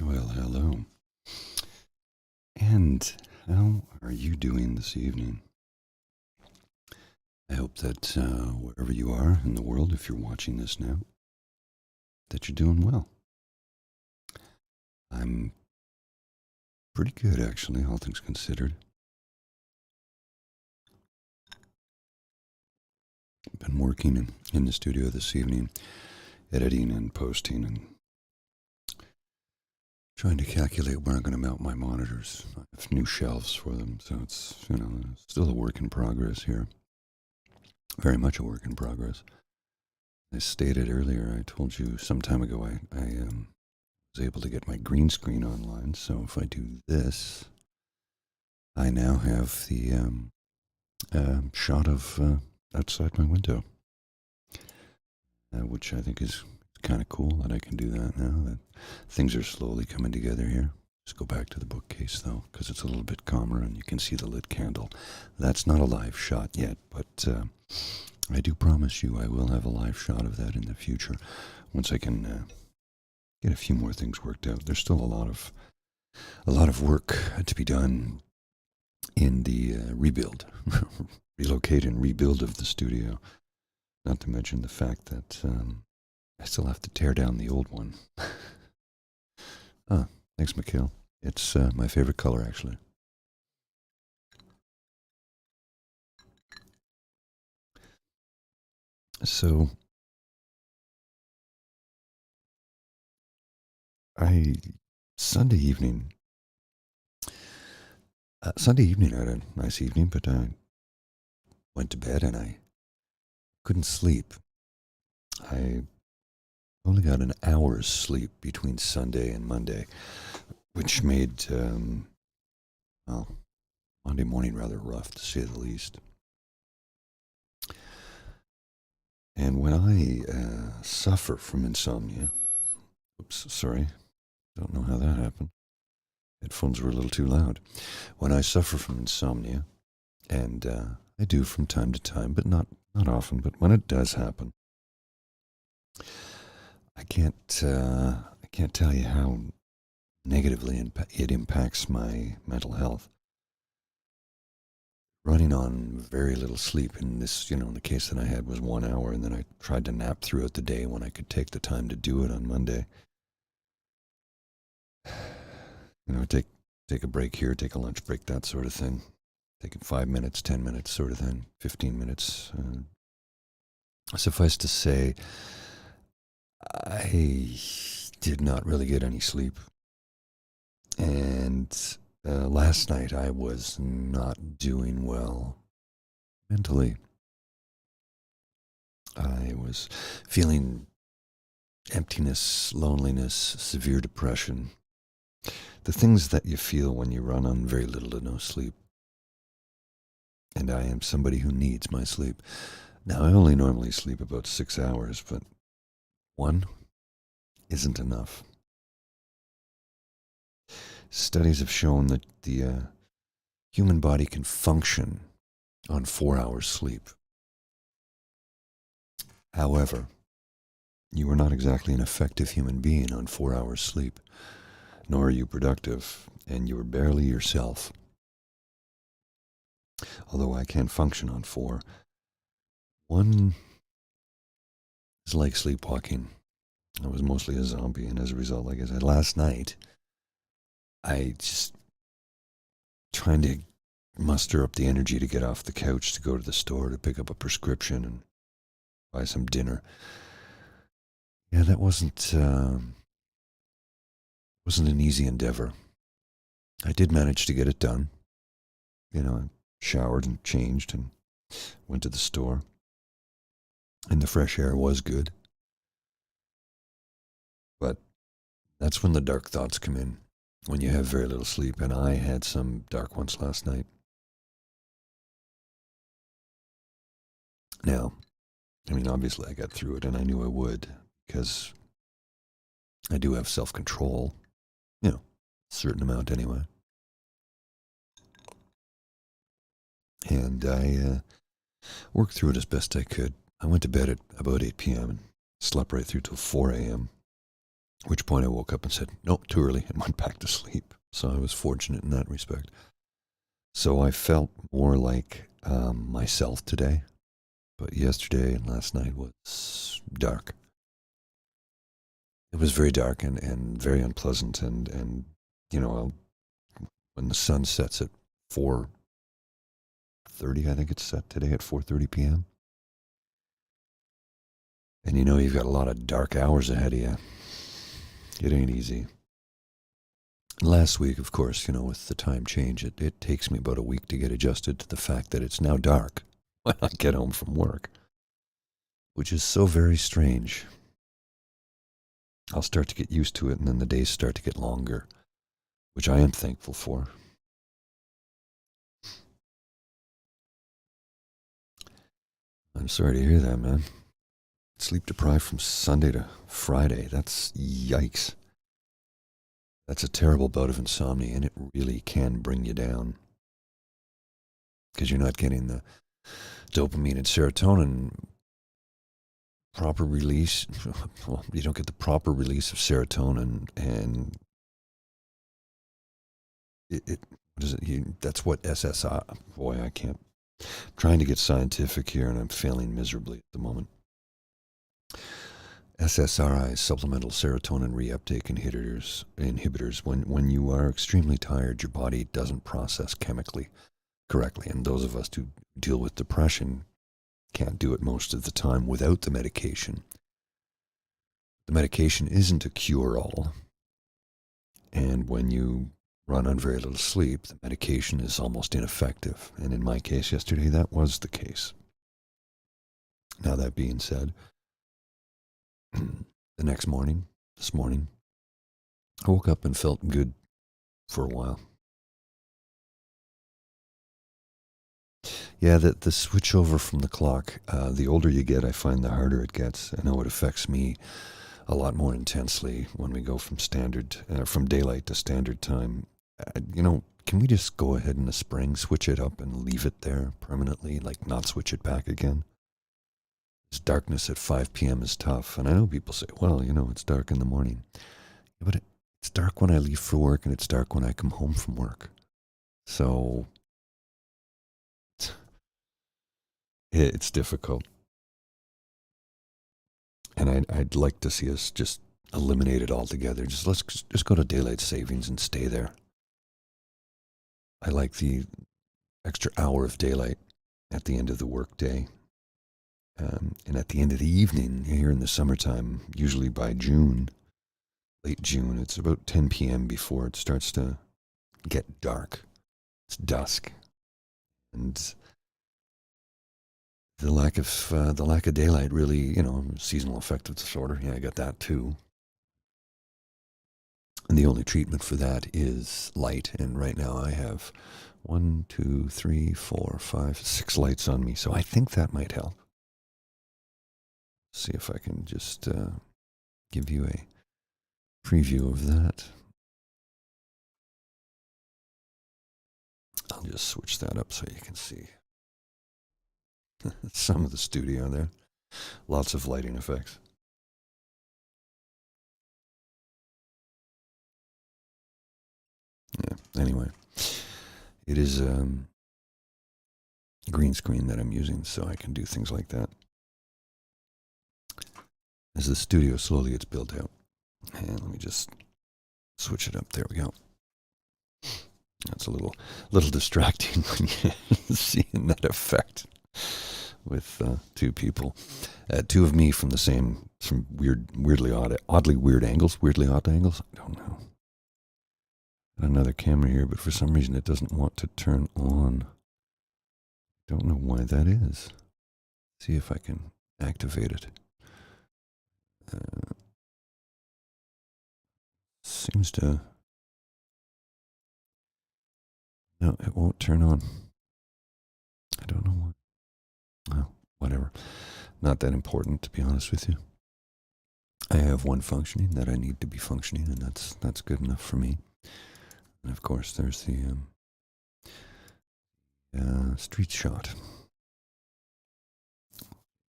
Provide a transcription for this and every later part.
Well, hello. And how are you doing this evening? I hope that wherever you are in the world, if you're watching this now, that you're doing well. I'm pretty good, actually, all things considered. Been working in the studio this evening, editing and posting and trying to calculate where I'm going to mount my monitors. I have new shelves for them, so it's, still a work in progress here. Very much a work in progress. I stated earlier, I told you some time ago, I was able to get my green screen online. So if I do this, I now have the shot of outside my window, which I think is kind of cool that I can do that now. That things are slowly coming together here. Just go back to the bookcase though, because it's a little bit calmer and you can see the lit candle. That's not a live shot yet, but I do promise you I will have a live shot of that in the future once I can get a few more things worked out. There's still a lot of work to be done in the rebuild, relocate and rebuild of the studio. Not to mention the fact that I still have to tear down the old one. Thanks, Mikhail. It's my favorite color, actually. So I Sunday evening. Sunday evening, I had a nice evening, but I went to bed and I couldn't sleep. I only got an hour's sleep between Sunday and Monday, which made, well, Monday morning rather rough, to say the least. And when I suffer from insomnia, oops, sorry, don't know how that happened. Headphones were a little too loud. When I suffer from insomnia, and I do from time to time, but not often, but when it does happen, I can't tell you how negatively it impacts my mental health. Running on very little sleep, in this, the case that I had was 1 hour, and then I tried to nap throughout the day when I could take the time to do it on Monday. Take a break here, take a lunch break, that sort of thing. Take it 5 minutes, 10 minutes, sort of thing, 15 minutes. Suffice to say, I did not really get any sleep, and last night I was not doing well mentally. I was feeling emptiness, loneliness, severe depression. The things that you feel when you run on very little to no sleep. And I am somebody who needs my sleep. Now, I only normally sleep about 6 hours, but one isn't enough. Studies have shown that the human body can function on 4 hours sleep. However, you are not exactly an effective human being on 4 hours sleep, nor are you productive, and you are barely yourself. Although I can function on four, one is like sleepwalking. I was mostly a zombie, and as a result, like I said, last night, I just trying to muster up the energy to get off the couch to go to the store to pick up a prescription and buy some dinner. Yeah, that wasn't an easy endeavor. I did manage to get it done. I showered and changed and went to the store. And the fresh air was good. But that's when the dark thoughts come in, when you have very little sleep. And I had some dark ones last night. Now, obviously I got through it and I knew I would because I do have self control, a certain amount anyway. And I worked through it as best I could. I went to bed at about 8 p.m. and slept right through till 4 a.m. At which point I woke up and said, nope, too early, and went back to sleep. So I was fortunate in that respect. So I felt more like myself today. But yesterday and last night was dark. It was very dark and very unpleasant. And when the sun sets at 4:30, I think it's set today at 4:30 p.m. And you've got a lot of dark hours ahead of you. It ain't easy. Last week, of course, with the time change, it takes me about a week to get adjusted to the fact that it's now dark when I get home from work, which is so very strange. I'll start to get used to it, and then the days start to get longer, which I am thankful for. I'm sorry to hear that, man. Sleep deprived from Sunday to Friday. That's yikes. That's a terrible bout of insomnia, and it really can bring you down because you're not getting the dopamine and serotonin proper release. Well, you don't get the proper release of serotonin, and what is it? That's what SSRI. Boy, I can't. I'm trying to get scientific here, and I'm failing miserably at the moment. SSRI, supplemental serotonin reuptake inhibitors. When you are extremely tired, your body doesn't process chemically correctly, and those of us who deal with depression can't do it most of the time without the medication. The medication isn't a cure-all, and when you run on very little sleep, the medication is almost ineffective, and in my case yesterday, that was the case. Now, that being said, this morning, I woke up and felt good for a while. Yeah, the switch over from the clock, the older you get, I find the harder it gets. I know it affects me a lot more intensely when we go from daylight to standard time. Can we just go ahead in the spring, switch it up and leave it there permanently, like not switch it back again? This darkness at 5 p.m. is tough. And I know people say, well, it's dark in the morning. Yeah, but it's dark when I leave for work, and it's dark when I come home from work. So it's difficult. And I'd like to see us just eliminate it altogether. Let's go to daylight savings and stay there. I like the extra hour of daylight at the end of the workday. And at the end of the evening, here in the summertime, usually by June, late June, it's about 10 p.m. before it starts to get dark. It's dusk. And the lack of daylight really, seasonal affective disorder. Yeah, I got that too. And the only treatment for that is light. And right now I have 1, 2, 3, 4, 5, 6 lights on me. So I think that might help. See if I can just give you a preview of that. I'll just switch that up so you can see some of the studio there. Lots of lighting effects. Yeah, anyway, it is green screen that I'm using, so I can do things like that. As the studio slowly gets built out. And let me just switch it up. There we go. That's a little distracting when you're seeing that effect with two people. Two of me from oddly weird angles. Weirdly odd angles? I don't know. Got another camera here, but for some reason it doesn't want to turn on. Don't know why that is. See if I can activate it. Seems to... No, it won't turn on. I don't know why. Well, whatever. Not that important, to be honest with you. I have one functioning that I need to be functioning, and that's good enough for me. And of course, there's the street shot.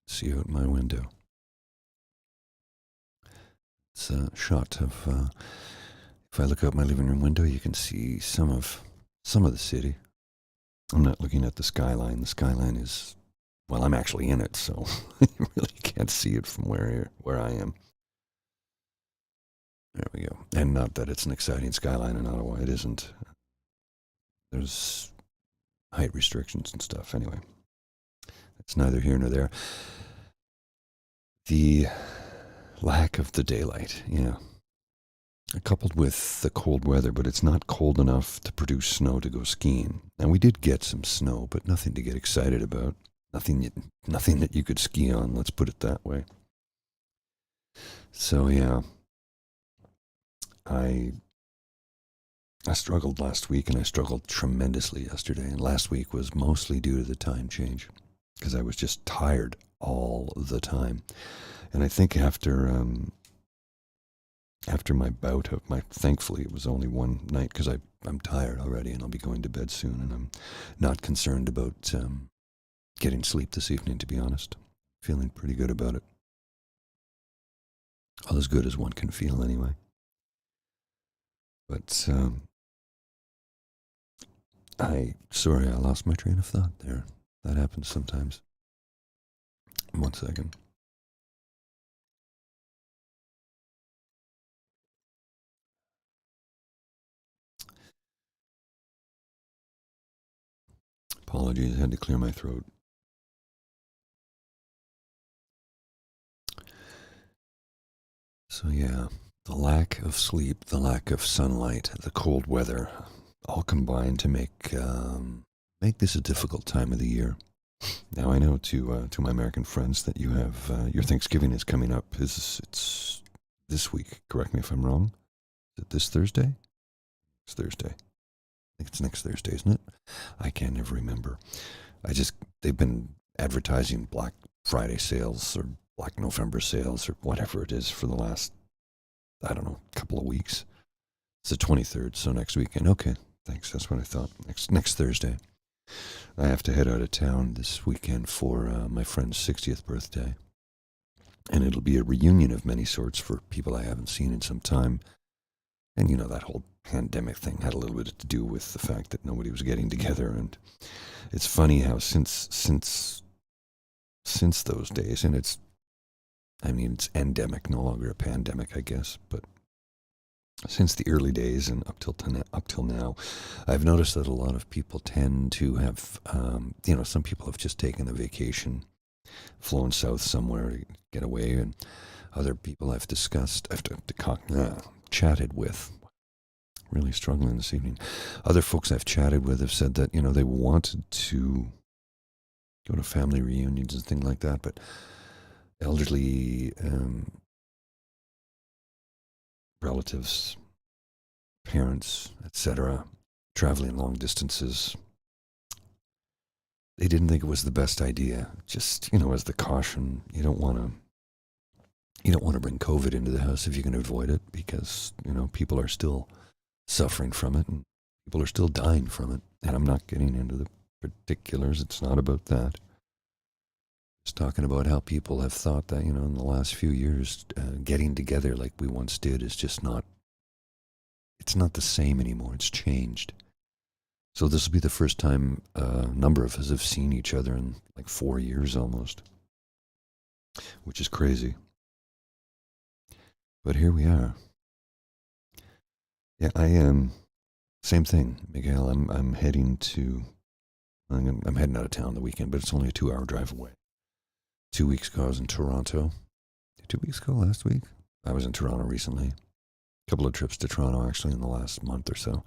See out my window. It's a shot of. If I look out my living room window, you can see some of the city. I'm not looking at the skyline. The skyline is, well, I'm actually in it, so you really can't see it from where I am. There we go. And not that it's an exciting skyline in Ottawa. It isn't. There's height restrictions and stuff. Anyway, it's neither here nor there. The lack of the daylight, yeah. Coupled with the cold weather, but it's not cold enough to produce snow to go skiing. And we did get some snow, but nothing to get excited about. Nothing that you could ski on, let's put it that way. So yeah, I struggled last week, and I struggled tremendously yesterday. And last week was mostly due to the time change, because I was just tired all the time. And I think after my bout of thankfully it was only one night, because I'm tired already, and I'll be going to bed soon, and I'm not concerned about getting sleep this evening, to be honest. Feeling pretty good about it. Well, as good as one can feel anyway. But I lost my train of thought there. That happens sometimes. 1 second. Apologies, I had to clear my throat. So yeah, the lack of sleep, the lack of sunlight, the cold weather, all combined to make this a difficult time of the year. Now I know to my American friends that you have your Thanksgiving is coming up. It's this week? Correct me if I'm wrong. Is it this Thursday? It's Thursday. I think it's next Thursday, isn't it? I can never remember. They've been advertising Black Friday sales or Black November sales or whatever it is for the last, I don't know, couple of weeks. It's the 23rd, so next weekend. Okay, thanks. That's what I thought. Next Thursday. I have to head out of town this weekend for my friend's 60th birthday. And it'll be a reunion of many sorts for people I haven't seen in some time. And you know, that whole pandemic thing had a little bit to do with the fact that nobody was getting together. And it's funny how since those days, and it's endemic, no longer a pandemic, I guess, but since the early days and up till now, I've noticed that a lot of people tend to have, some people have just taken a vacation, flown south somewhere to get away, and other people I've chatted with, really struggling this evening. Other folks I've chatted with have said that, they wanted to go to family reunions and things like that, but elderly relatives, parents, etc., traveling long distances, they didn't think it was the best idea. Just, as the caution, you don't want to bring COVID into the house if you can avoid it, because, people are still suffering from it and people are still dying from it. And I'm not getting into the particulars. It's not about that. Just talking about how people have thought that, in the last few years, getting together like we once did is just not, it's not the same anymore. It's changed. So this will be the first time a number of us have seen each other in like 4 years almost, which is crazy. But here we are. Yeah, I am. Same thing, Miguel. I'm heading out of town the weekend, but it's only a 2-hour drive away. 2 weeks ago, I was in Toronto. 2 weeks ago, last week, I was in Toronto recently. A couple of trips to Toronto, actually, in the last month or so.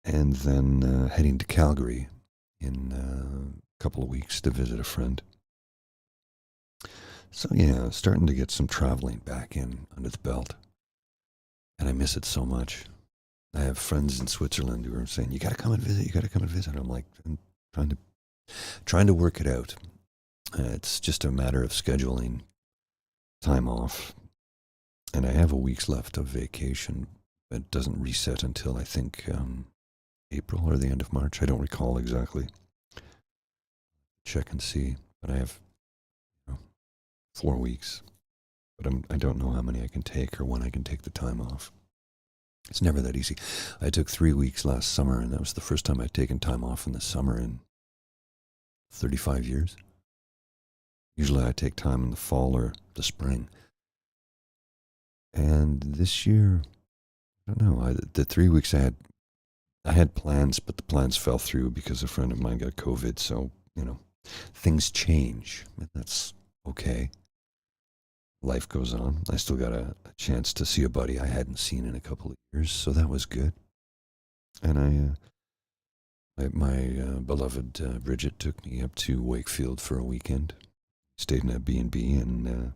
And then heading to Calgary in a couple of weeks to visit a friend. So, yeah, starting to get some traveling back in under the belt. And I miss it so much. I have friends in Switzerland who are saying, you got to come and visit. I'm like, I'm trying to work it out. It's just a matter of scheduling time off. And I have a week's left of vacation. It doesn't reset until, I think, April or the end of March. I don't recall exactly. Check and see. But I have 4 weeks. but I don't know how many I can take or when I can take the time off. It's never that easy. I took 3 weeks last summer, and that was the first time I'd taken time off in the summer in 35 years. Usually I take time in the fall or the spring. And this year, I don't know, the 3 weeks I had plans, but the plans fell through because a friend of mine got COVID. So, things change, and that's okay. Life goes on. I still got a chance to see a buddy I hadn't seen in a couple of years, so that was good. And my beloved Bridget took me up to Wakefield for a weekend. Stayed in a B&B and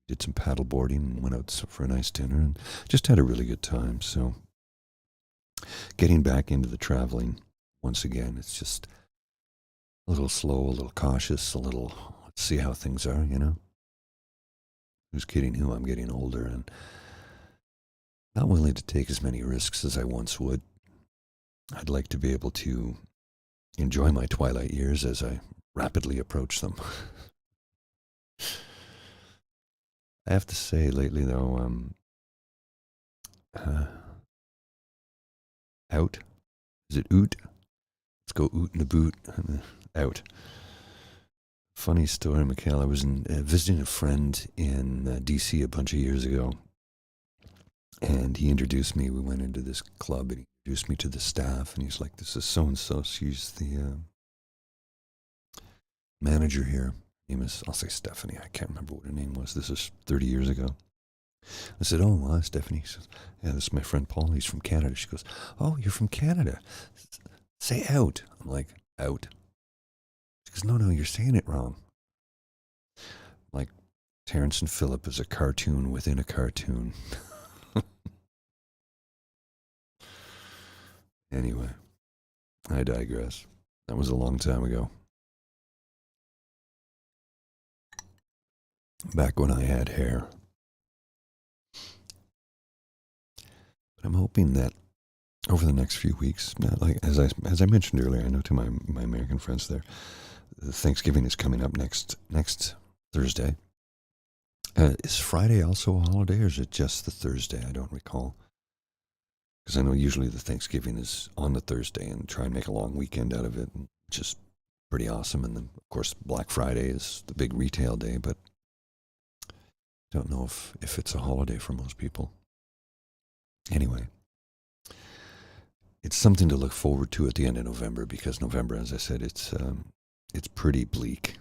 did some paddle boarding and went out for a nice dinner and just had a really good time. So getting back into the traveling once again, it's just a little slow, a little cautious, let's see how things are, Who's kidding who? I'm getting older and not willing to take as many risks as I once would. I'd like to be able to enjoy my twilight years as I rapidly approach them. I have to say lately, though, out. Is it oot? Let's go oot in a boot. Out. Funny story, Mikhail. I was visiting a friend in D.C. a bunch of years ago, and he introduced me. We went into this club, and he introduced me to the staff, and he's like, "This is so-and-so. She's the manager here. Her name is," I'll say Stephanie. I can't remember what her name was. This is 30 years ago. I said, "Oh, wow, Stephanie." She says, "Yeah, this is my friend Paul. He's from Canada." She goes, "Oh, you're from Canada. Say out." I'm like, "Out?" She goes, No, you're saying it wrong. Like, Terrence and Phillip is a cartoon within a cartoon. Anyway, I digress. That was a long time ago. Back when I had hair. But I'm hoping that over the next few weeks, like as I mentioned earlier, I know to my American friends there, Thanksgiving is coming up next Thursday. Is Friday also a holiday, or is it just the Thursday? I don't recall. Because I know usually the Thanksgiving is on the Thursday and try and make a long weekend out of it, which is pretty awesome. And then, of course, Black Friday is the big retail day, but I don't know if it's a holiday for most people. Anyway, it's something to look forward to at the end of November, because November, as I said, it's pretty bleak.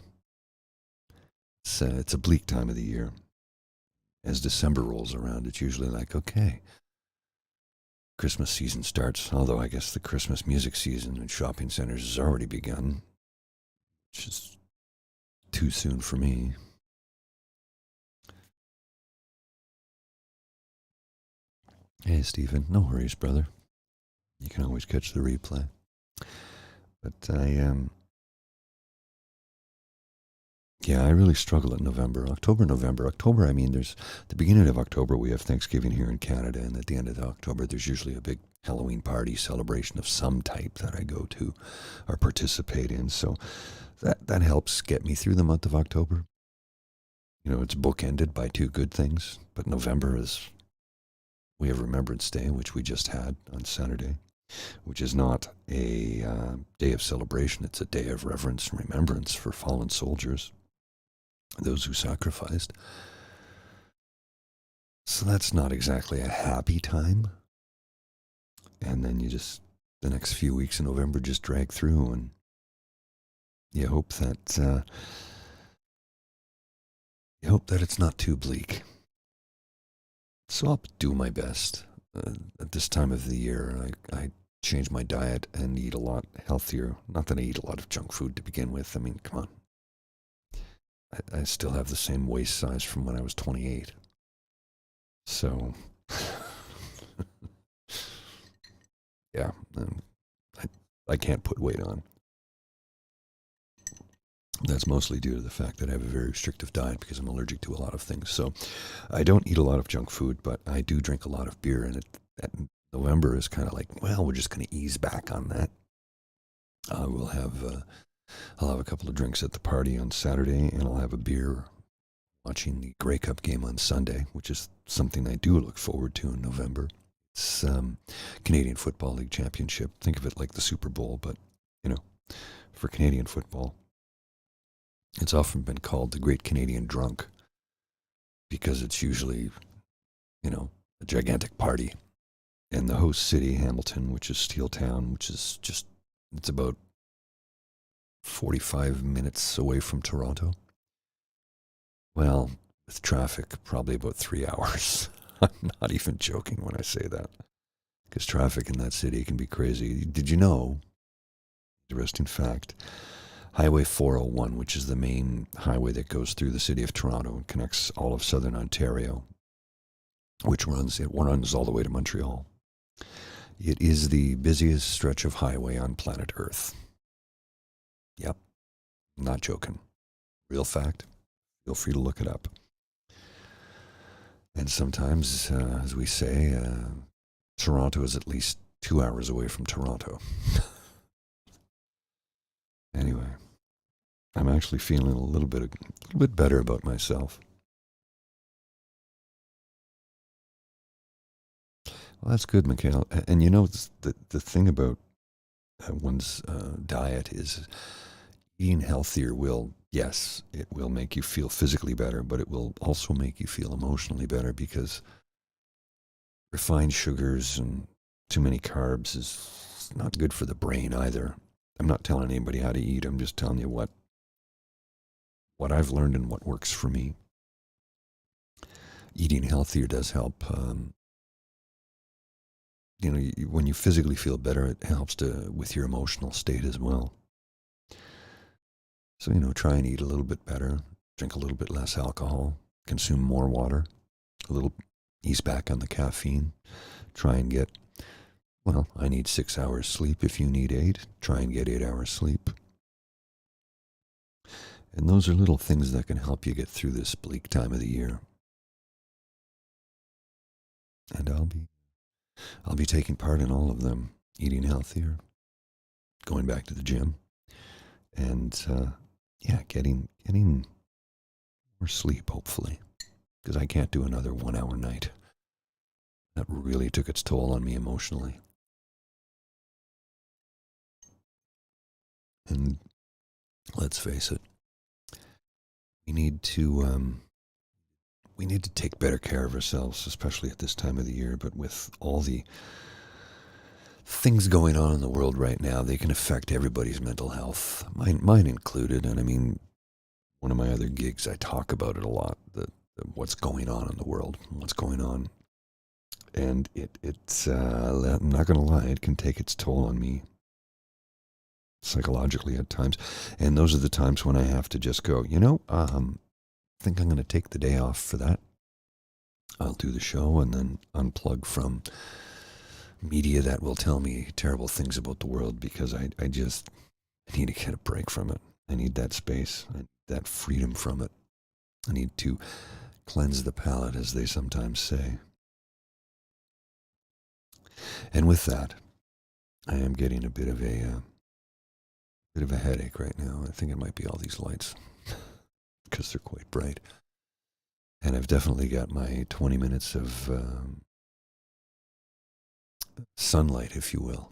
It's a bleak time of the year. As December rolls around, it's usually like, okay, Christmas season starts, although I guess the Christmas music season in shopping centers has already begun, which is too soon for me. Hey, Stephen, no worries, brother. You can always catch the replay. But I really struggle in November. October, I mean, there's the beginning of October, we have Thanksgiving here in Canada, and at the end of October, there's usually a big Halloween party celebration of some type that I go to or participate in. So that helps get me through the month of October. It's bookended by two good things, but November we have Remembrance Day, which we just had on Saturday, which is not a day of celebration. It's a day of reverence and remembrance for fallen soldiers, those who sacrificed. So that's not exactly a happy time. And then the next few weeks in November just drag through, and you hope that it's not too bleak. So I'll do my best. At this time of the year, I change my diet and eat a lot healthier. Not that I eat a lot of junk food to begin with. I mean, come on. I still have the same waist size from when I was 28. So, yeah, I can't put weight on. That's mostly due to the fact that I have a very restrictive diet because I'm allergic to a lot of things. So I don't eat a lot of junk food, but I do drink a lot of beer. And November is kind of like, well, we're just going to ease back on that. I'll have a couple of drinks at the party on Saturday, and I'll have a beer watching the Grey Cup game on Sunday, which is something I do look forward to in November. It's Canadian Football League Championship. Think of it like the Super Bowl, but, for Canadian football. It's often been called the Great Canadian Drunk because it's usually, a gigantic party. And the host city, Hamilton, which is Steel Town, which is it's about 45 minutes away from Toronto. Well, with traffic, probably about 3 hours. I'm not even joking when I say that, because traffic in that city can be crazy. Did you know, interesting fact, Highway 401, which is the main highway that goes through the city of Toronto and connects all of southern Ontario, which runs all the way to Montreal. It is the busiest stretch of highway on planet Earth. Yep, not joking. Real fact. Feel free to look it up. And sometimes, as we say, Toronto is at least 2 hours away from Toronto. Anyway, I'm actually feeling a little bit better about myself. Well, that's good, Mikhail. And the thing about one's diet is eating healthier yes, it will make you feel physically better, but it will also make you feel emotionally better, because refined sugars and too many carbs is not good for the brain either. I'm not telling anybody how to eat. I'm just telling you what I've learned and what works for me. Eating healthier does help. When you physically feel better, it helps with your emotional state as well. So, try and eat a little bit better, drink a little bit less alcohol, consume more water, ease back on the caffeine, try and get, I need 6 hours sleep. If you need 8, try and get 8 hours sleep. And those are little things that can help you get through this bleak time of the year. And I'll be taking part in all of them, eating healthier, going back to the gym, and getting more sleep, hopefully, because I can't do another 1 hour night. That really took its toll on me emotionally. And let's face it, we need to take better care of ourselves, especially at this time of the year. But with all the things going on in the world right now, they can affect everybody's mental health, mine included. And I mean, one of my other gigs, I talk about it a lot, what's going on in the world, what's going on. And it's I'm not going to lie, it can take its toll on me psychologically at times. And those are the times when I have to just go, I think I'm going to take the day off for that. I'll do the show and then unplug from media that will tell me terrible things about the world, because I need to get a break from it. I need that space, that freedom from it. I need to cleanse the palate, as they sometimes say. And with that, I am getting a bit of a headache right now. I think it might be all these lights, because they're quite bright. And I've definitely got my 20 minutes of sunlight, if you will.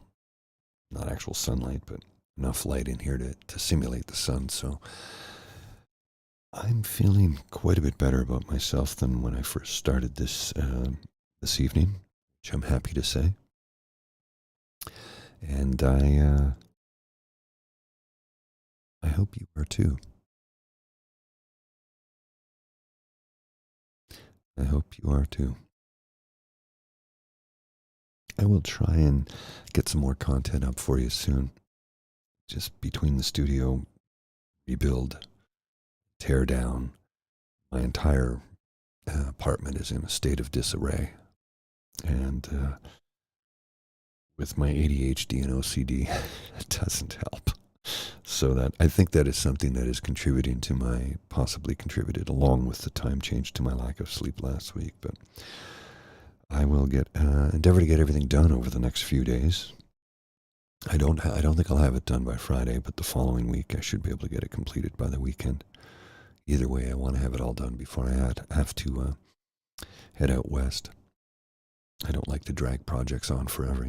Not actual sunlight, but enough light in here to simulate the sun. So I'm feeling quite a bit better about myself than when I first started this evening, which I'm happy to say. And I hope you are too. I hope you are too. I will try and get some more content up for you soon. Just between the studio, rebuild, tear down, my entire apartment is in a state of disarray. And with my ADHD and OCD, it doesn't help. So that I think that is something that is possibly contributed, along with the time change, to my lack of sleep last week. But I will endeavor to get everything done over the next few days. I don't think I'll have it done by Friday, but the following week I should be able to get it completed by the weekend. Either way, I want to have it all done before I have to head out west. I don't like to drag projects on forever,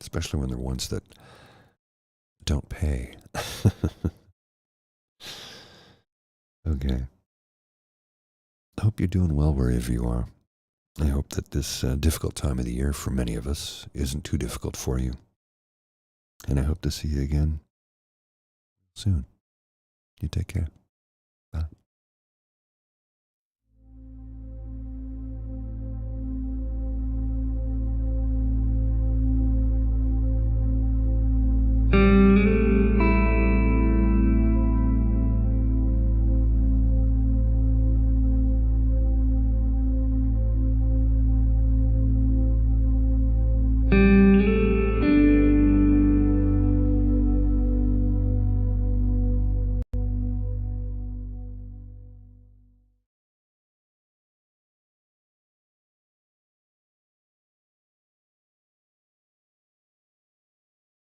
especially when they're ones that don't pay. Okay. I hope you're doing well wherever you are. I hope that this difficult time of the year for many of us isn't too difficult for you. And I hope to see you again soon. You take care. Bye.